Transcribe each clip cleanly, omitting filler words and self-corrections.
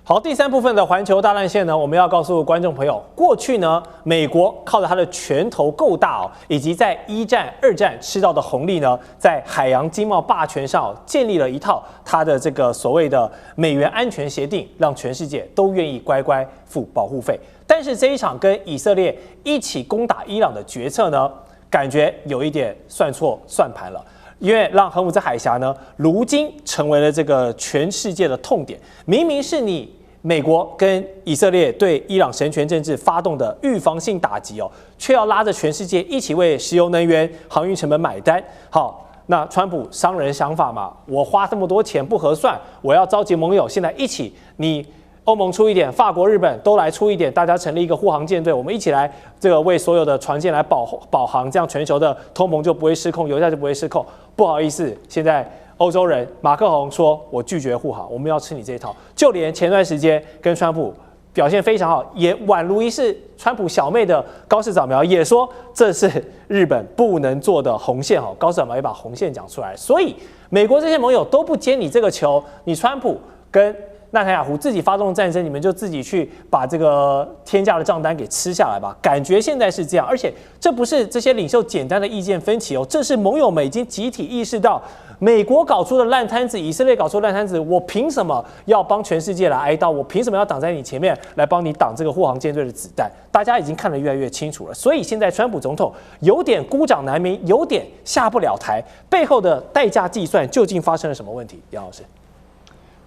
好，第三部分的環球大亂線呢，我們要告訴觀眾朋友，過去呢，美國靠着它的拳頭夠大哦，以及在1戰、2戰吃到的紅利呢，在海洋經貿霸權上建立了一套它的這個所謂的美元安全協定，讓全世界都願意乖乖付保護費。但是這一場跟以色列一起攻打伊朗的決策呢，感覺有一點算錯算盤了。因為讓荷姆茲海峽呢，如今成為了這個全世界的痛點。明明是你美國跟以色列對伊朗神權政治發動的預防性打擊哦，卻要拉着全世界一起為石油能源、航運成本買單。好，那川普商人想法嘛，我花這麼多錢不合算，我要召集盟友，現在一起你。歐盟出一點，法國、日本都來出一點，大家成立一個護航艦隊，我們一起來這個為所有的船艦來保航，這樣全球的通膨就不會失控，油價就不會失控。不好意思，現在歐洲人馬克宏說，我拒絕護航，我們要吃你這一套。就連前段時間跟川普表現非常好，也宛如一是川普小妹的高市早苗也說這是日本不能做的紅線哦。高市早苗也把紅線講出來，所以美國這些盟友都不接你這個球，你川普跟納坦雅胡自己發動戰爭，你們就自己去把這個天價的賬單給吃下來吧。感覺現在是這樣，而且這不是這些領袖簡單的意見分歧哦，這是盟友們已經集體意識到，美國搞出的爛攤子，以色列搞出的爛攤子，我憑什麼要幫全世界來挨刀？我憑什麼要擋在你前面來幫你擋這個護航艦隊的子彈？大家已經看得越來越清楚了。所以現在川普總統有點孤掌難鳴，有點下不了台，背後的代價計算究竟發生了什麼問題？楊老師。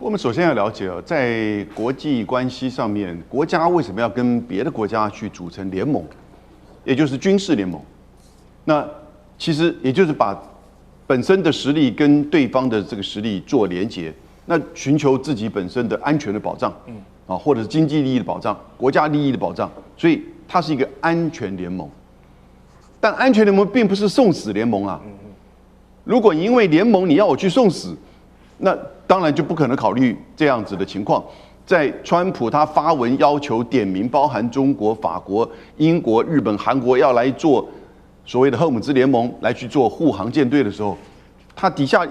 我們首先要了解哦，在國際關係上面，國家為什麼要跟別的國家去組成聯盟，也就是軍事聯盟？那其實也就是把本身的實力跟對方的這個實力做連結，那尋求自己本身的安全的保障，或者是經濟利益的保障、國家利益的保障，所以它是一個安全聯盟。但安全聯盟並不是送死聯盟啊！如果因為聯盟你要我去送死，那當然就不可能考慮這樣子的情況。在川普他發文要求點名包含中國、法國、英國、日本、韓國要來做所謂的荷姆茲聯盟來去做護航艦隊的時候，他底下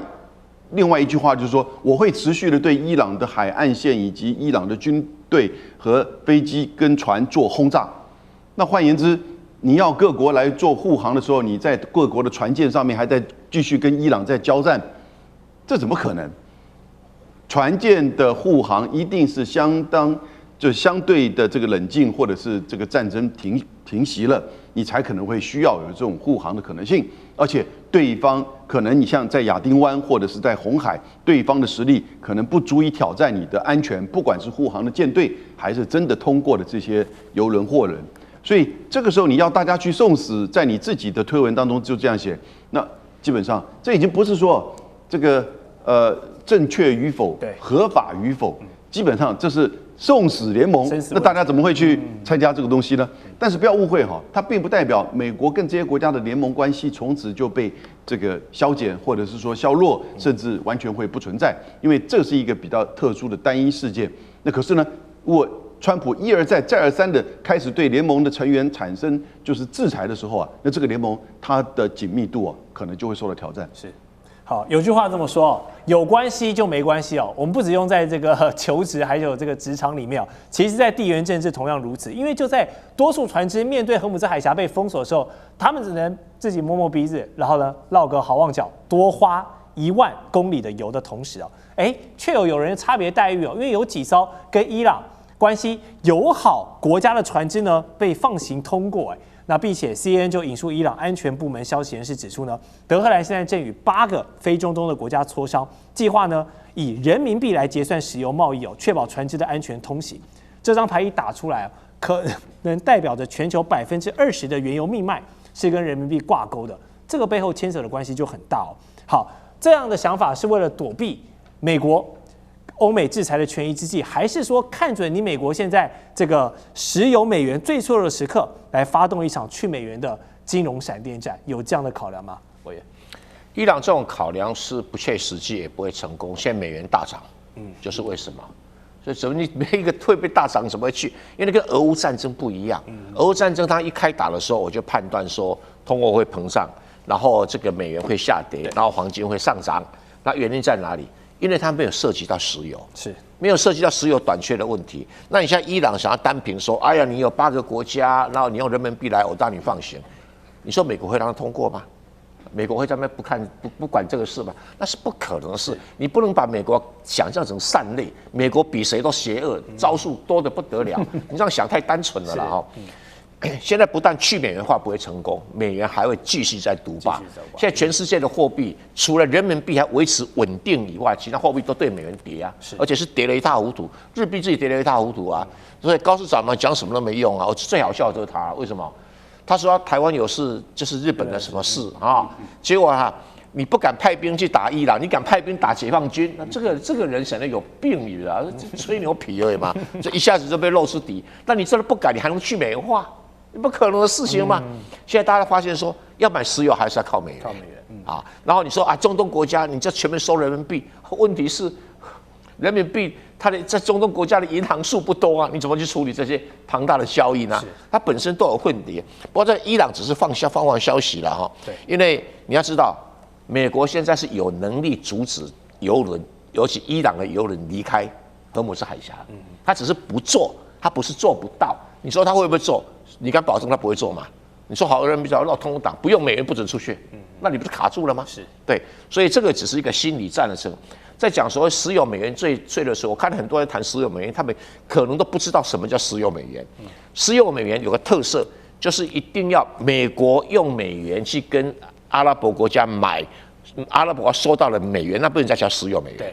另外一句話就是說，我會持續的對伊朗的海岸線以及伊朗的軍隊和飛機跟船做轟炸。那換言之，你要各國來做護航的時候，你在各國的船艦上面還在繼續跟伊朗在交戰，這怎麼可能？船艦的護航一定是相對的這個冷靜，或者是這個戰爭停息了，你才可能會需要有這種護航的可能性。而且對方可能你像在亞丁灣或者是在紅海，對方的實力可能不足以挑戰你的安全，不管是護航的艦隊還是真的通過的這些油輪貨輪。所以這個時候你要大家去送死，在你自己的推文當中就這樣寫，那基本上這已經不是說這個正確與否、合法與否，基本上這是送死聯盟。那大家怎麼會去參加這個東西呢？但是不要誤會哈，它並不代表美國跟這些國家的聯盟關係從此就被這個消減，或者是說削弱，甚至完全會不存在。因為這是一個比較特殊的單一事件。那可是呢，如果川普一而再、再而三的開始對聯盟的成員產生就是制裁的時候啊，那這個聯盟它的緊密度啊，可能就會受到挑戰。是。好，有句話這麼說哦，有關係就沒關係哦。我們不只用在這個求職，還有這個職場裡面哦。其實，在地緣政治同樣如此。因為就在多數船只面對荷姆茲海峽被封鎖的時候，他們只能自己摸摸鼻子，然後呢落個好望角，多花1萬公里的油的同時哦，卻有人差別待遇哦。因為有幾艘跟伊朗關係友好國家的船只呢被放行通過那並且 CNN 就引述伊朗安全部門消息人士指出呢，德黑蘭現在正與8個非中東的國家磋商，計劃呢以人民幣來結算石油貿易確保船只的安全通行。這張牌一打出來可能代表着全球20%的原油命脈是跟人民幣掛鈎的，這個背後牽扯的關係就很大哦。好，這樣的想法是為了躲避美國歐美制裁的權宜之計，還是說看準你美國現在這個石油美元最脆弱的時刻，來發動一場去美元的金融閃電戰？有這樣的考量嗎？委員，伊朗這種考量是不切實際，也不會成功。現在美元大漲，就是為什麼？所以怎麼你沒一個會被大漲，怎麼會去？因為那跟俄烏戰爭不一樣。俄烏戰爭它一開打的時候，我就判斷說通貨會膨脹，然後這個美元會下跌，然後黃金會上漲。那原因在哪裡？因為它沒有涉及到石油，沒有涉及到石油短缺的問題。那你現在伊朗想要單憑說，哎呀，你有8個國家，然後你用人民幣來，我當你放行，你說美國會讓它通過嗎？美國會在那邊不管這個事嗎？那是不可能的事。你不能把美國想象成善類，美國比誰都邪惡，招數多得不得了。你這樣想太單純了啦哈。現在不但去美元化不會成功，美元還會繼續在獨霸。現在全世界的貨幣除了人民幣還維持穩定以外，其他貨幣都對美元跌啊，而且是跌得一塌糊涂。日幣自己跌得一塌糊涂啊，所以高市長嘛講什麼都沒用啊。我最好笑的就是他，為什麼？他說台灣有事，就是日本的什麼事啊？結果啊，你不敢派兵去打伊朗，你敢派兵打解放軍？那這個人顯得有病語啊，吹牛皮而已嘛，這一下子就被露出底。那你真的不敢，你還能去美元化？不可能的事情嘛。現在大家發現說，要買石油還是要靠美元，啊。然後你說啊，中東國家你這全面收人民幣，問題是人民幣它的在中東國家的銀行數不多啊，你怎麼去處理這些龐大的交易呢？它本身都有混疊。不過在伊朗只是放消息了哈。對，因為你要知道，美國現在是有能力阻止油輪，尤其伊朗的油輪離開荷姆斯海峽。他只是不做，他不是做不到。你說他會不會做？你敢保證他不會做嗎？你說好人民币要通黨，不用美元不准出去，那你不是卡住了嗎？是对，所以這個只是一個心理戰的事。在講所謂石油美元最的時候，我看很多人談石油美元，他們可能都不知道什麼叫石油美元。石油美元有個特色，就是一定要美國用美元去跟阿拉伯國家買，阿拉伯國家收到了美元，那不能再叫石油美元。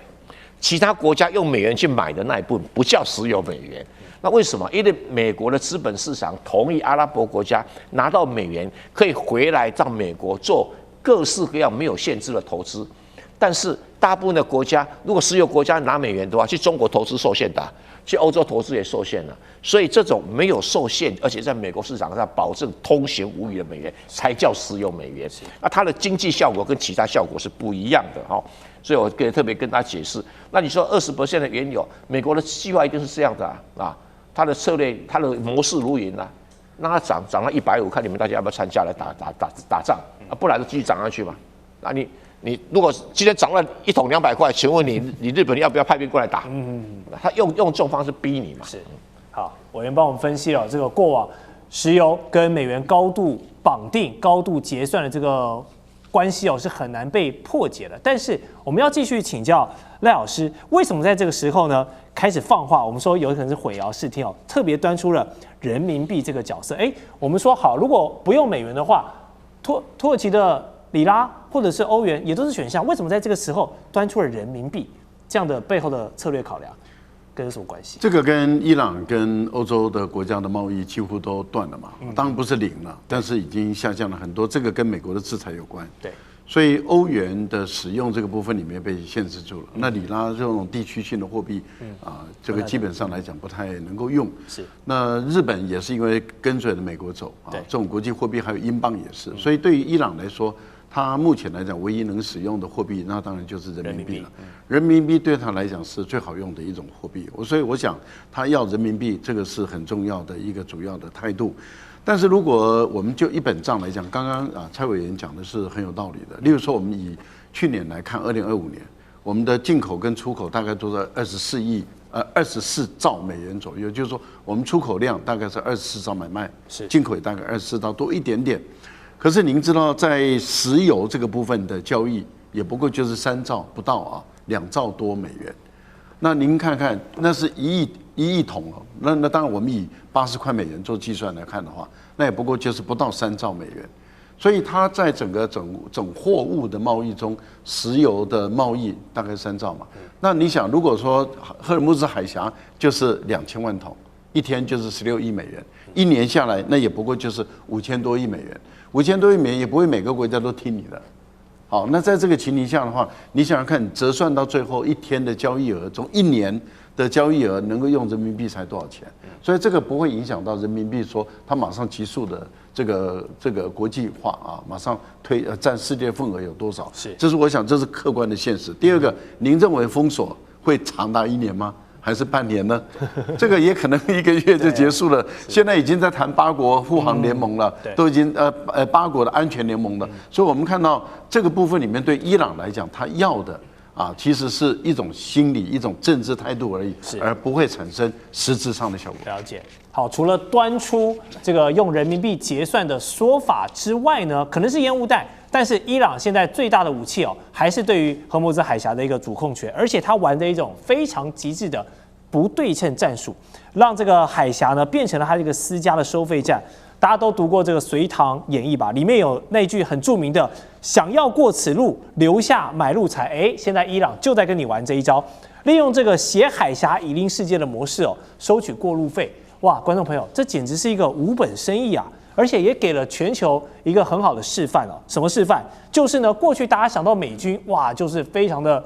其他國家用美元去買的那一部分不叫石油美元。那為什麼？因為美國的資本市場同意阿拉伯國家拿到美元，可以回來到美國做各式各樣沒有限制的投資。但是大部分的國家，如果石油國家拿美元的話，去中國投資受限的，去歐洲投資也受限了。所以這種沒有受限，而且在美國市場上保證通行無虞的美元，才叫石油美元。那它的經濟效果跟其他效果是不一樣的哈。所以我特別跟大家解釋。那你說20%的原油，美國的計劃一定是這樣的啊。他的策略，他的模式如雲啊，讓它漲到150，看你們大家要不要參加來打仗啊？不然就繼續漲上去嘛。那你如果今天漲了1桶200塊，請問你日本要不要派兵過來打？他用這種方式逼你嘛。是，好，委員幫我們分析了這個過往石油跟美元高度綁定、高度結算的這個關係是很難被破解的。但是我們要繼續請教賴老師，為什麼在這個時候呢？開始放話，我們說有可能是混淆視聽哦，特別端出了人民幣這個角色。我們說好，如果不用美元的話，土耳其的里拉或者是歐元也都是選項。為什麼在這個時候端出了人民幣？這樣的背後的策略考量跟什麼關係？這個跟伊朗跟歐洲的國家的貿易幾乎都斷了嘛，當然不是零了，但是已經下降了很多。這個跟美國的制裁有關。對。所以歐元的使用這個部分裡面被限制住了。那里拉這種地區性的貨幣這個基本上來講不太能夠用。是。那日本也是因為跟隨着美國走啊，這種國際貨幣還有英鎊也是。所以對於伊朗來說，它目前來講唯一能使用的貨幣，那當然就是人民幣了。人民幣對他來講是最好用的一種貨幣。所以我想他要人民幣，這個是很重要的一個主要的態度。但是如果我們就一本賬來講，剛剛蔡委員講的是很有道理的。例如說，我們以去年來看，2025年，我們的進口跟出口大概都在24兆美元左右，就是說我們出口量大概是24兆買賣，進口也大概24兆多一點點。可是您知道，在石油這個部分的交易也不過就是3兆不到啊，2兆多美元。那您看看，那是1億桶哦。那當然，我們以80塊美元做計算來看的話，那也不過就是不到3兆美元。所以它在整貨物的貿易中，石油的貿易大概3兆嘛。那你想，如果說赫爾木茲海峽就是2000萬桶，一天就是16億美元，一年下來那也不過就是5000多億美元。5000多億美元也不會每個國家都聽你的。好，那在這個情形下的話，你想想看，折算到最後一天的交易額，從1年的交易額能夠用人民幣才多少錢？所以這個不會影響到人民幣說它馬上急速的這個國際化啊，馬上占世界份額有多少？是，這是我想這是客觀的現實。第二個，您認為封鎖會長達1年嗎？還是半年呢？這個也可能1個月就結束了。現在已經在談8國護航聯盟了，都已經8國的安全聯盟了。所以我們看到這個部分裡面，對伊朗來講，他要的其實是一種心理、一種政治態度而已，而不會產生實質上的效果。了解。好，除了端出這個用人民幣結算的說法之外呢，可能是煙霧彈，但是伊朗現在最大的武器還是對於荷姆茲海峽的一個主控權，而且他玩的一種非常極致的不對稱戰術，讓這個海峽呢變成了他這個私家的收費站。大家都讀過這個《隋唐演義》吧？裡面有那句很著名的“想要過此路，留下買路財”。現在伊朗就在跟你玩這一招，利用這個血海峽以令世界的模式收取過路費。哇，觀眾朋友，這簡直是一個無本生意啊！而且也給了全球一個很好的示範什麼示範？就是呢，過去大家想到美軍，哇，就是非常的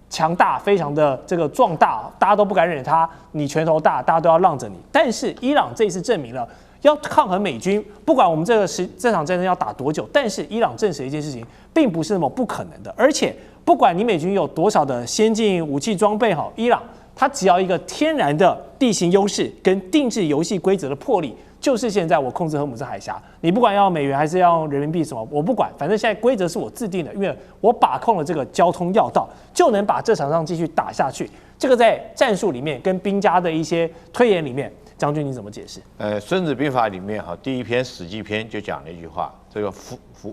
強大，非常的這個壯大，大家都不敢惹他，你拳頭大，大家都要讓着你。但是伊朗這一次證明了，要抗衡美軍，不管我們這場戰爭要打多久，但是伊朗證實一件事情，並不是那麼不可能的。而且，不管你美軍有多少的先進武器裝備，伊朗它只要一個天然的地形優勢跟定制遊戲規則的魄力，就是現在我控制荷姆茲海峽，你不管要美元還是要人民幣什麼，我不管，反正現在規則是我制定的，因為我把控了這個交通要道，就能把這場仗繼續打下去。這個在戰術裡面跟兵家的一些推演裡面。將軍，你怎麼解釋？孫子兵法裡面第一篇《史記篇》就講了一句話：這個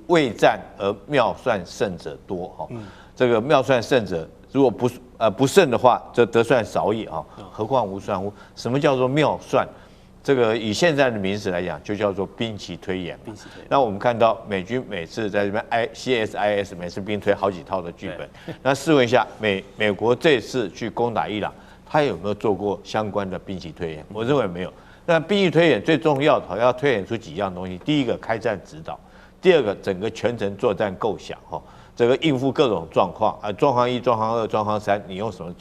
未戰而妙算勝者多這個妙算勝者，如果不勝的話，則得算少也何況無算乎？什麼叫做妙算？這個以現在的名詞來講，就叫做兵棋推演。那我們看到美軍每次在這邊CSIS 每次兵推好幾套的劇本。那試問一下，美國這次去攻打伊朗，他有沒有做過相關的兵棋推演？我認為沒有。那兵棋推演最重要的要推演出幾樣東西：第一個，開戰指導；第二個，整個全程作戰構想這個應付各種狀況狀況1、狀況2、狀況3，你用什麼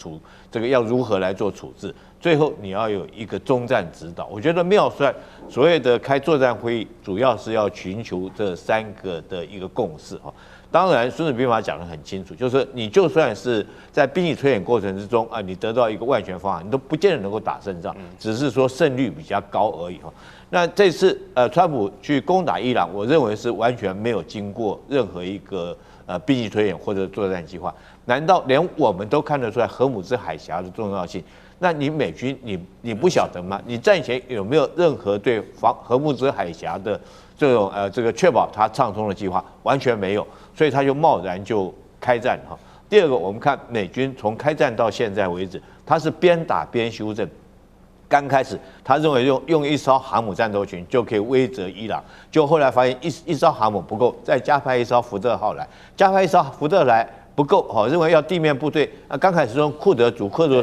這個要如何來做處置？最後你要有一個終戰指導。我覺得妙算所謂的開作戰會議，主要是要尋求這3個的一個共識當然，《孫子兵法》講得很清楚，就是你就算是在兵棋推演過程之中你得到一個萬全方案，你都不見得能夠打勝仗，只是說勝率比較高而已那這次川普去攻打伊朗，我認為是完全沒有經過任何一個兵棋推演或者作戰計劃。難道連我們都看得出來荷姆茲海峽的重要性？那你美軍你不曉得嗎？你戰前有沒有任何對荷姆茲海峽的這種這個確保它暢通的計劃？完全沒有，所以他就貿然就開戰第二個，我們看美軍從開戰到現在為止，他是邊打邊修正。剛開始他認為用一艘航母戰鬥群就可以威懾伊朗，就後來發現一艘航母不夠，再加派一艘福特號來，加派一艘福特來不夠認為要地面部隊。剛開始说庫德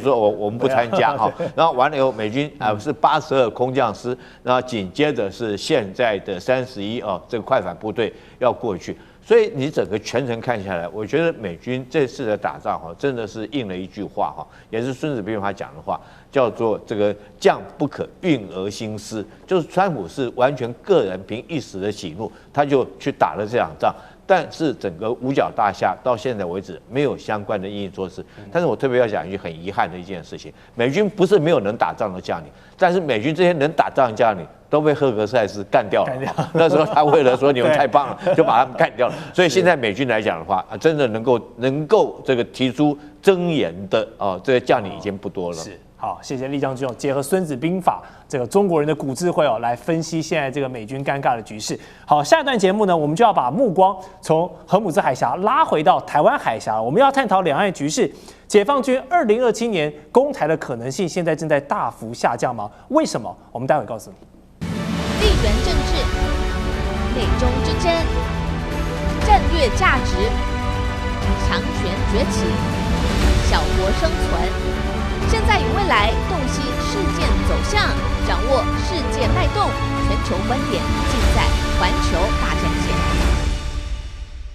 說我們不參加然後完了以後美軍是82空降師，然後緊接着是現在的31這個快反部隊要過去。所以你整個全程看下來，我覺得美軍這次的打仗真的是應了一句話也是孫子兵法講的話，叫做這個將不可運而興師，就是川普是完全個人憑一時的喜怒，他就去打了這場仗。但是整個五角大廈到現在為止沒有相關的因應措施。但是我特別要講一句很遺憾的一件事情，美軍不是沒有能打仗的將領，但是美軍這些能打仗的將領都被赫格塞斯幹掉了。那時候他為了說你們太棒了，就把他們幹掉了。所以現在美軍來講的話，真的能夠這個提出爭言的這個將領已經不多了。是。好，謝謝酈將軍結合《孫子兵法》這個中國人的古智慧來分析現在這個美軍尷尬的局勢。好，下一段節目呢，我們就要把目光從荷姆茲海峽拉回到台灣海峡，我們要探討兩岸局勢。解放軍2027年攻台的可能性現在正在大幅下降嗎？為什麼？我們待會告訴你。地緣政治、美中之爭、戰略價值、強權崛起、小國生存。現在與未來，洞悉事件走向，掌握世界脈動，全球觀點，盡在環球大戰線。